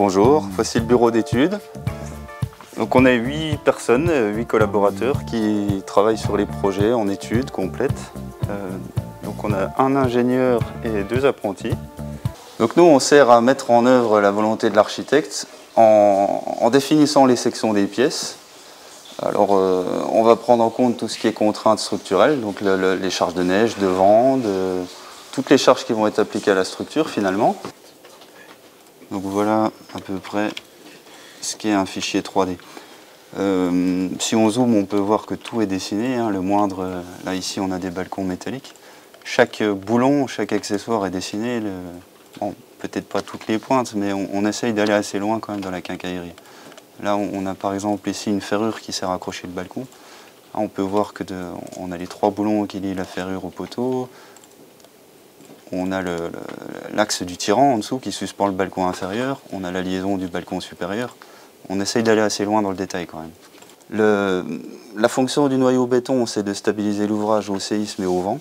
Bonjour, voici le bureau d'études. Donc on a 8 personnes, 8 collaborateurs qui travaillent sur les projets en études complètes. Donc on a un ingénieur et 2 apprentis. Donc nous on sert à mettre en œuvre la volonté de l'architecte en définissant les sections des pièces. Alors on va prendre en compte tout ce qui est contraintes structurelles, donc les charges de neige, de vent, toutes les charges qui vont être appliquées à la structure finalement. Donc voilà à peu près ce qu'est un fichier 3D. Si on zoome, on peut voir que tout est dessiné, hein, le moindre, là ici on a des balcons métalliques. Chaque boulon, chaque accessoire est dessiné, bon, peut-être pas toutes les pointes, mais on essaye d'aller assez loin quand même dans la quincaillerie. Là on a par exemple ici une ferrure qui sert à accrocher le balcon. Là, on peut voir que on a les 3 boulons qui lient la ferrure au poteau. On a l'axe du tirant en dessous qui suspend le balcon inférieur. On a la liaison du balcon supérieur. On essaye d'aller assez loin dans le détail quand même. La fonction du noyau béton, c'est de stabiliser l'ouvrage au séisme et au vent.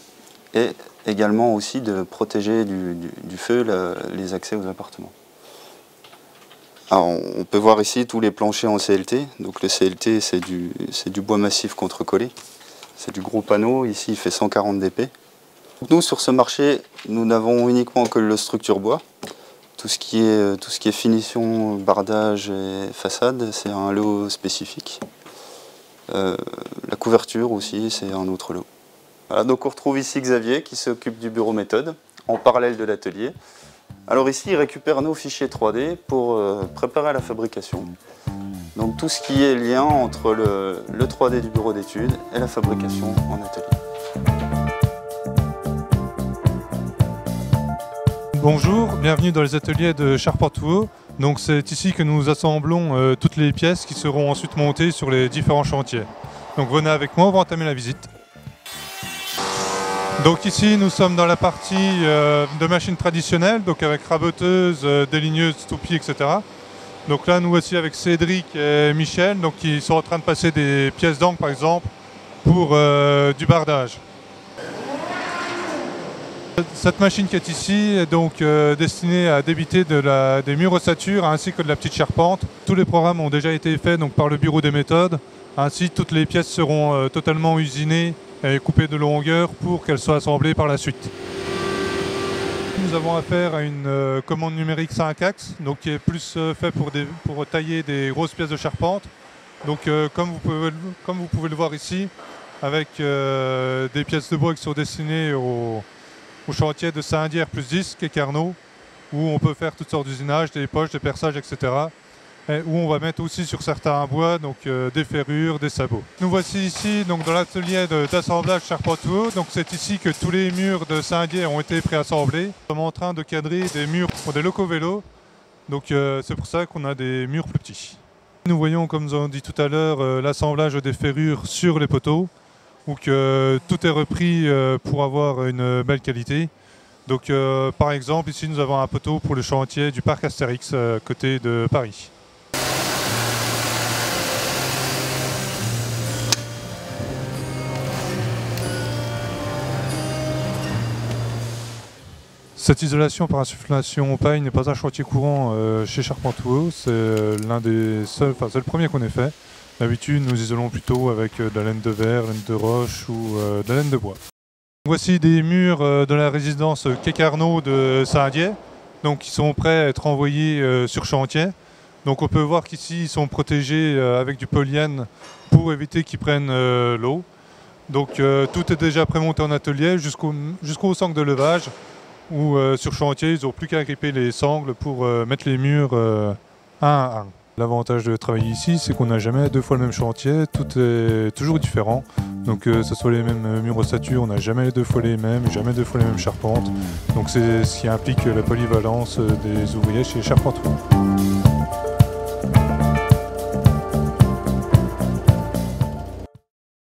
Et également aussi de protéger du feu les accès aux appartements. Alors, on peut voir ici tous les planchers en CLT. Donc le CLT, c'est du bois massif contre-collé. C'est du gros panneau. Ici, il fait 140 dp. Nous, sur ce marché, nous n'avons uniquement que le structure bois. Tout ce qui est finition, bardage et façade, c'est un lot spécifique. La couverture aussi, c'est un autre lot. Voilà, donc on retrouve ici Xavier qui s'occupe du bureau méthode, en parallèle de l'atelier. Alors ici, il récupère nos fichiers 3D pour préparer à la fabrication. Donc tout ce qui est lien entre le 3D du bureau d'études et la fabrication en atelier. Bonjour, bienvenue dans les ateliers de Charpentouot. Donc c'est ici que nous assemblons toutes les pièces qui seront ensuite montées sur les différents chantiers. Donc venez avec moi, on va entamer la visite. Donc ici nous sommes dans la partie de machines traditionnelles, donc avec raboteuse, déligneuse, toupie, etc. Donc là nous voici avec Cédric et Michel, donc qui sont en train de passer des pièces d'angle par exemple pour du bardage. Cette machine qui est ici est donc destinée à débiter des murs ossature ainsi que de la petite charpente. Tous les programmes ont déjà été faits donc, par le bureau des méthodes. Ainsi, toutes les pièces seront totalement usinées et coupées de longueur pour qu'elles soient assemblées par la suite. Nous avons affaire à une commande numérique 5 axes, donc qui est plus fait pour tailler des grosses pièces de charpente. Donc comme vous pouvez le voir ici, avec des pièces de bois qui sont destinées au chantier de Saint-Dié +10, qui est Carnot, où on peut faire toutes sortes d'usinages, des poches, des perçages, etc. Et où on va mettre aussi sur certains bois donc, des ferrures, des sabots. Nous voici ici donc, dans l'atelier d'assemblage Charpentouot. Donc c'est ici que tous les murs de Saint-Dié ont été préassemblés. Nous sommes en train de cadrer des murs pour des locaux vélos. Donc c'est pour ça qu'on a des murs plus petits. Nous voyons, comme nous avons dit tout à l'heure, l'assemblage des ferrures sur les poteaux, où que tout est repris pour avoir une belle qualité. Donc par exemple ici nous avons un poteau pour le chantier du parc Astérix côté de Paris. Cette isolation par insufflation paille n'est pas un chantier courant chez Charpentouot, c'est l'un des seuls, enfin c'est le premier qu'on ait fait. D'habitude, nous isolons plutôt avec de la laine de verre, laine de roche ou de la laine de bois. Voici des murs de la résidence Quai Carnot de Saint-Dié, donc qui sont prêts à être envoyés sur chantier. Donc on peut voir qu'ici ils sont protégés avec du polyène pour éviter qu'ils prennent l'eau. Donc tout est déjà prémonté en atelier jusqu'au sangle de levage, où sur chantier ils n'ont plus qu'à gripper les sangles pour mettre les murs un à un. L'avantage de travailler ici, c'est qu'on n'a jamais 2 fois le même chantier, tout est toujours différent. Donc que ce soit les mêmes murs ossature, on n'a jamais 2 fois les mêmes, jamais 2 fois les mêmes charpentes. Donc c'est ce qui implique la polyvalence des ouvriers chez Charpentouot.